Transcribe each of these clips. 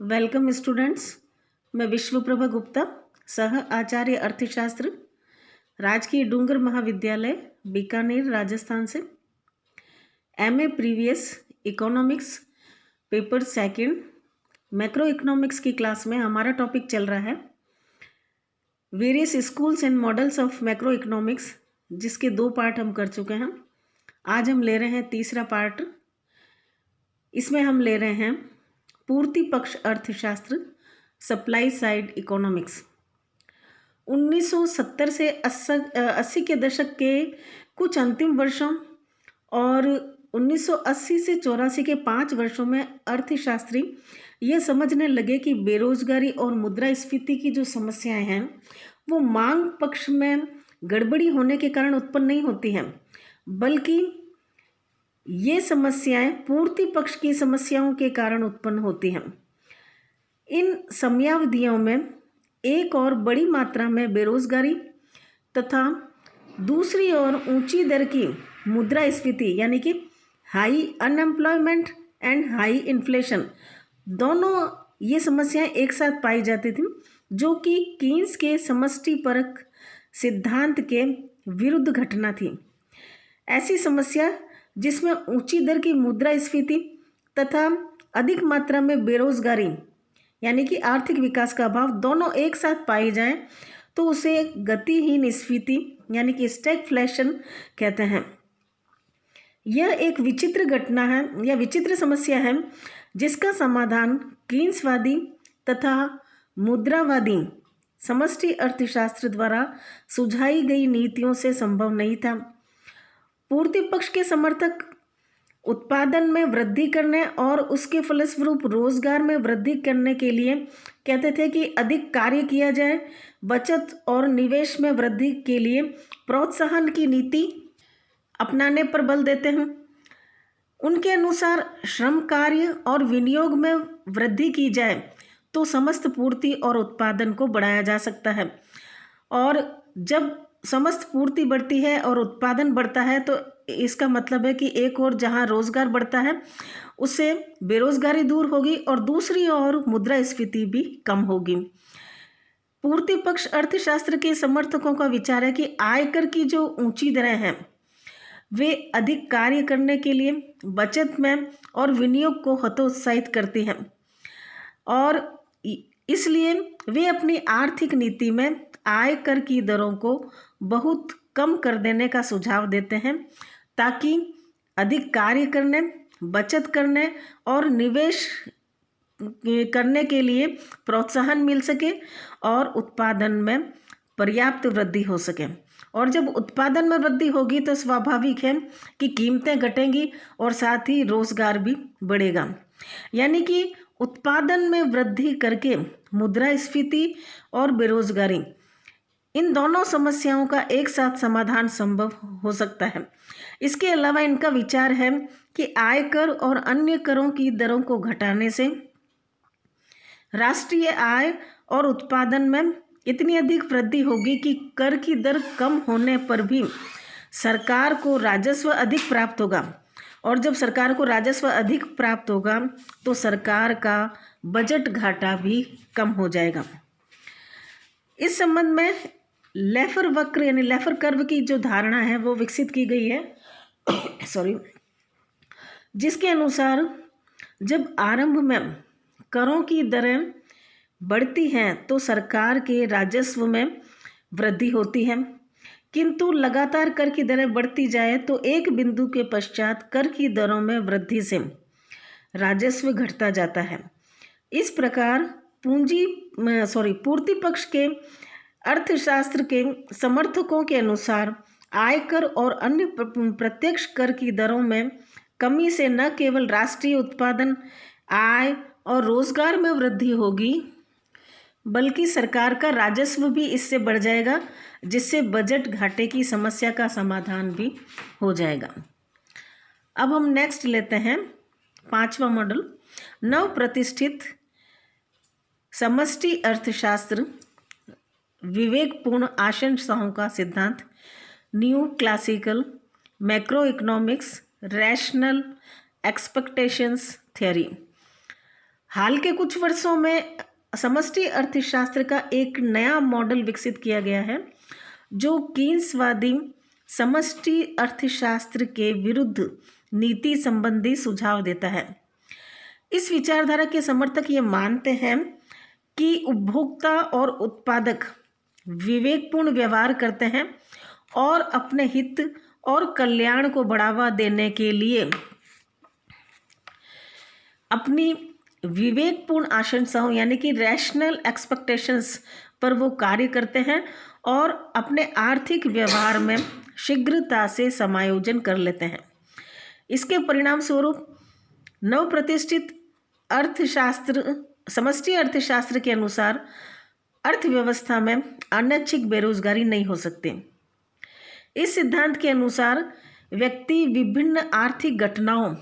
Welcome students. मैं विश्वप्रभा गुप्ता, सह आचार्य अर्थशास्त्र, राजकीय डूंगर महाविद्यालय बीकानेर राजस्थान से। MA previous economics paper second macro economics की क्लास में हमारा टॉपिक चल रहा है various schools and models of macro economics, जिसके 2 पार्ट हम कर चुके हैं। आज हम ले रहे हैं तीसरा पार्ट। इसमें हम ले रहे हैं पूर्ति पक्ष अर्थशास्त्र, सप्लाई साइड इकोनॉमिक्स। 1970 से 80 के दशक के कुछ अंतिम वर्षों और 1980 से 84 के 5 वर्षों में अर्थशास्त्री ये समझने लगे कि बेरोजगारी और मुद्रास्फीति की जो समस्याएं हैं वो मांग पक्ष में गड़बड़ी होने के कारण उत्पन्न नहीं होती हैं, बल्कि ये समस्याएं पूर्ति पक्ष की समस्याओं के कारण उत्पन्न होती हैं। इन समयावधियों में एक और बड़ी मात्रा में बेरोजगारी तथा दूसरी ओर ऊंची दर की मुद्रास्फीति यानी कि high unemployment and high inflation, दोनों ये समस्याएं एक साथ पाई जाती थी, जो कि कीन्स के समष्टिपरक सिद्धांत के विरुद्ध घटना थी। ऐसी समस्या जिसमें ऊंची दर की मुद्रास्फीति तथा अधिक मात्रा में बेरोजगारी यानी कि आर्थिक विकास का अभाव दोनों एक साथ पाए जाएं तो उसे गतिहीन स्फीति यानी कि स्टैगफ्लेशन कहते हैं। यह एक विचित्र घटना है या विचित्र समस्या है जिसका समाधान कीन्सवादी तथा मुद्रावादी समष्टि अर्थशास्त्र द्वारा सुझाई गई नीतियों से संभव नहीं था। पूर्ति पक्ष के समर्थक उत्पादन में वृद्धि करने और उसके फलस्वरूप रोजगार में वृद्धि करने के लिए कहते थे कि अधिक कार्य किया जाए। बचत और निवेश में वृद्धि के लिए प्रोत्साहन की नीति अपनाने पर बल देते हैं। उनके अनुसार श्रम कार्य और विनियोग में वृद्धि की जाए तो समस्त पूर्ति और उत्पादन को बढ़ाया जा सकता है, और जब समस्त पूर्ति बढ़ती है और उत्पादन बढ़ता है तो इसका मतलब है कि एक और जहां रोजगार बढ़ता है उससे बेरोजगारी दूर होगी और दूसरी ओर मुद्रास्फीति भी कम होगी। पूर्ति पक्ष अर्थशास्त्र के समर्थकों का विचार है कि आयकर की जो ऊंची दरें हैं वे अधिक कार्य करने के लिए बचत में और विनियोग को हतोत्साहित करती हैं, और इसलिए वे अपनी आर्थिक नीति में आयकर की दरों को बहुत कम कर देने का सुझाव देते हैं, ताकि अधिक कार्य करने, बचत करने और निवेश करने के लिए प्रोत्साहन मिल सके और उत्पादन में पर्याप्त वृद्धि हो सके। और जब उत्पादन में वृद्धि होगी तो स्वाभाविक है कि कीमतें घटेंगी और साथ ही रोजगार भी बढ़ेगा। यानी कि उत्पादन में वृद्धि करके मुद्रास्फीति और बेरोजगारी, इन दोनों समस्याओं का एक साथ समाधान संभव हो सकता है। इसके अलावा इनका विचार है कि आयकर और अन्य करों की दरों को घटाने से राष्ट्रीय आय और उत्पादन में इतनी अधिक वृद्धि होगी कि कर की दर कम होने पर भी सरकार को राजस्व अधिक प्राप्त होगा, और जब सरकार को राजस्व अधिक प्राप्त होगा तो सरकार का बजट घाटा भी कम हो जाएगा। इस संबंध में लेफर वक्र यानी लेफर कर्व की जो धारणा है वो विकसित की गई है जिसके अनुसार जब आरंभ में करों की दरें बढ़ती हैं तो सरकार के राजस्व में वृद्धि होती है, किंतु लगातार कर की दरें बढ़ती जाए तो एक बिंदु के पश्चात कर की दरों में वृद्धि से राजस्व घटता जाता है। इस प्रकार पूर्ति पक्ष के अर्थशास्त्र के समर्थकों के अनुसार आयकर और अन्य प्रत्यक्ष कर की दरों में कमी से न केवल राष्ट्रीय उत्पादन, आय और रोजगार में वृद्धि होगी, बल्कि सरकार का राजस्व भी इससे बढ़ जाएगा, जिससे बजट घाटे की समस्या का समाधान भी हो जाएगा। अब हम नेक्स्ट लेते हैं 5वां मॉडल, नव प्रतिष्ठित समष्टि अर्थशास्त्र, विवेकपूर्ण आशंकाओं का सिद्धांत, new classical macroeconomics, rational expectations theory. हाल के कुछ वर्षों में समष्टि अर्थशास्त्र का एक नया मॉडल विकसित किया गया है जो कीन्सवादी समष्टि अर्थशास्त्र के विरुद्ध नीति संबंधी सुझाव देता है। इस विचारधारा के समर्थक ये मानते हैं कि उपभोक्ता और उत्पादक विवेकपूर्ण व्यवहार करते हैं और अपने हित और कल्याण को बढ़ावा देने के लिए अपनी विवेकपूर्ण आशंसाओं यानी कि रैशनल एक्सपेक्टेशंस पर वो कार्य करते हैं और अपने आर्थिक व्यवहार में शीघ्रता से समायोजन कर लेते हैं। इसके परिणाम स्वरूप नवप्रतिष्ठित अर्थशास्त्र समष्टि अर्थशास्त्र के अनुसार अर्थव्यवस्था में अनैच्छिक बेरोजगारी नहीं हो सकती। इस सिद्धांत के अनुसार व्यक्ति विभिन्न आर्थिक घटनाओं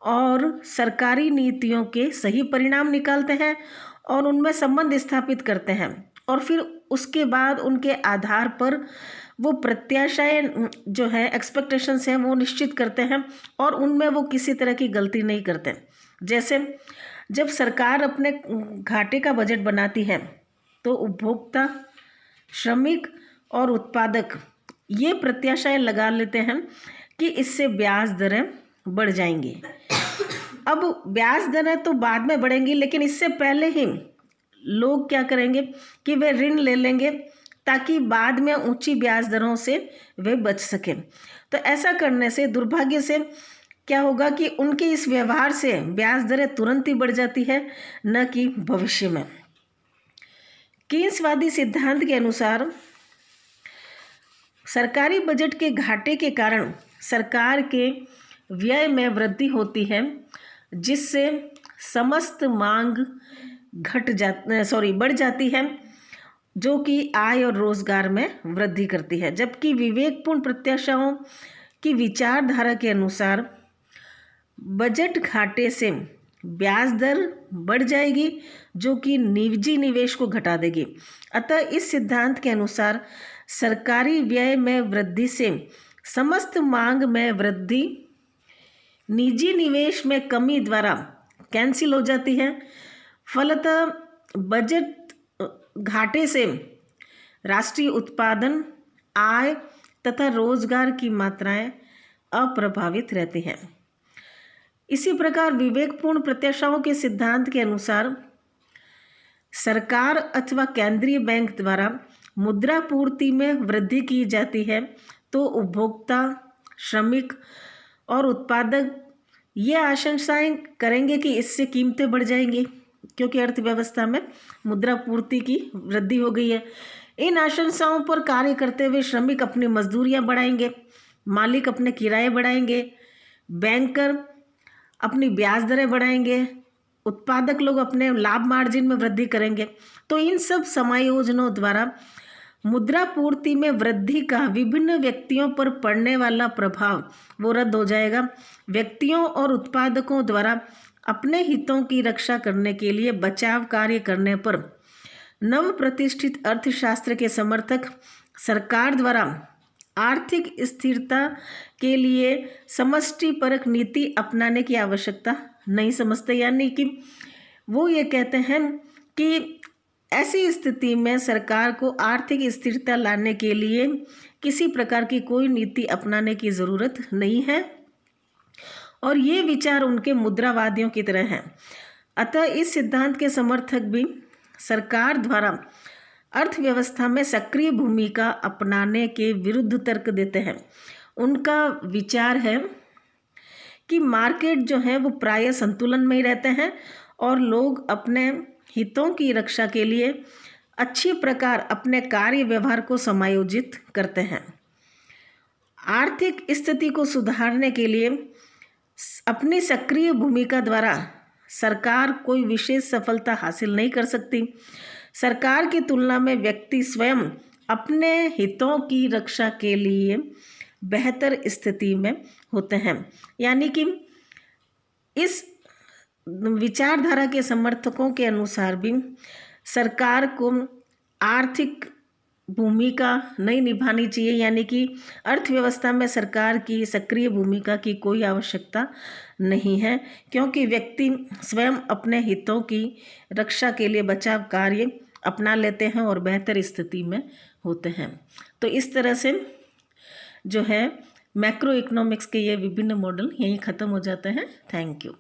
और सरकारी नीतियों के सही परिणाम निकालते हैं और उनमें संबंध स्थापित करते हैं और फिर उसके बाद उनके आधार पर वो प्रत्याशाएं जो है एक्सपेक्टेशंस हैं वो निश्चित करते हैं और उनमें वो किसी तरह की गलती नहीं करते। जैसे जब सरकार अपने घाटे का बजट बनाती है तो उपभोक्ता, श्रमिक और उत्पादक ये प्रत्याशाएं लगा लेते हैं कि इससे ब्याज दरें बढ़ जाएंगी। अब ब्याज दरें तो बाद में बढ़ेंगी, लेकिन इससे पहले ही लोग क्या करेंगे कि वे ऋण ले लेंगे ताकि बाद में ऊंची ब्याज दरों से वे बच सकें। तो ऐसा करने से दुर्भाग्य से क्या होगा कि उनके इस व्यवहार से ब्याज दरें तुरंत ही बढ़ जाती है, न कि भविष्य में। कीन्सवादी सिद्धांत के अनुसार सरकारी बजट के घाटे के कारण सरकार के व्यय में वृद्धि होती है, जिससे समस्त मांग बढ़ जाती है, जो कि आय और रोजगार में वृद्धि करती है। जबकि विवेकपूर्ण प्रत्याशाओं की विचारधारा के अनुसार बजट घाटे से ब्याज दर बढ़ जाएगी, जो कि निजी निवेश को घटा देगी। अतः इस सिद्धांत के अनुसार सरकारी व्यय में वृद्धि से समस्त मांग में वृद्धि निजी निवेश में कमी द्वारा कैंसिल हो जाती है। फलतः बजट घाटे से राष्ट्रीय उत्पादन, आय तथा रोजगार की मात्राएं अप्रभावित रहती हैं। इसी प्रकार विवेकपूर्ण प्रत्याशाओं के सिद्धांत के अनुसार सरकार अथवा केंद्रीय बैंक द्वारा मुद्रा पूर्ति में वृद्धि की जाती है तो उपभोक्ता, श्रमिक और उत्पादक ये आशंकाएं करेंगे कि इससे कीमतें बढ़ जाएंगी, क्योंकि अर्थव्यवस्था में मुद्रा पूर्ति की वृद्धि हो गई है। इन आशंकाओं पर कार्य करते हुए श्रमिक अपनी मजदूरियां बढ़ाएंगे, मालिक अपने किराए बढ़ाएंगे, बैंकर अपनी ब्याज दरें बढ़ाएंगे, उत्पादक लोग अपने लाभ मार्जिन में वृद्धि करेंगे। तो इन सब समायोजनों द्वारा मुद्रा पूर्ति में वृद्धि का विभिन्न व्यक्तियों पर पड़ने वाला प्रभाव वो रद्द हो जाएगा। व्यक्तियों और उत्पादकों द्वारा अपने हितों की रक्षा करने के लिए बचाव कार्य करने पर नव प्रतिष्ठित अर्थशास्त्र के समर्थक सरकार द्वारा आर्थिक स्थिरता के लिए समष्टिपरक नीति अपनाने की आवश्यकता नहीं समझते। यानी कि वो ये कहते हैं कि ऐसी स्थिति में सरकार को आर्थिक स्थिरता लाने के लिए किसी प्रकार की कोई नीति अपनाने की ज़रूरत नहीं है, और ये विचार उनके मुद्रावादियों की तरह हैं। अतः इस सिद्धांत के समर्थक भी सरकार द्वारा अर्थव्यवस्था में सक्रिय भूमिका अपनाने के विरुद्ध तर्क देते हैं। उनका विचार है कि मार्केट जो है वो प्रायः संतुलन में ही रहते हैं और लोग अपने हितों की रक्षा के लिए अच्छी प्रकार अपने कार्य व्यवहार को समायोजित करते हैं। आर्थिक स्थिति को सुधारने के लिए अपनी सक्रिय भूमिका द्वारा सरकार कोई विशेष सफलता हासिल नहीं कर सकती। सरकार की तुलना में व्यक्ति स्वयं अपने हितों की रक्षा के लिए बेहतर स्थिति में होते हैं। यानी कि इस विचारधारा के समर्थकों के अनुसार भी सरकार को आर्थिक भूमिका नहीं निभानी चाहिए, यानी कि अर्थव्यवस्था में सरकार की सक्रिय भूमिका की कोई आवश्यकता नहीं है, क्योंकि व्यक्ति स्वयं अपने हितों की रक्षा के लिए बचाव कार्य अपना लेते हैं और बेहतर स्थिति में होते हैं। तो इस तरह से जो है मैक्रो इकोनॉमिक्स के ये विभिन्न मॉडल यहीं ख़त्म हो जाते हैं। Thank you.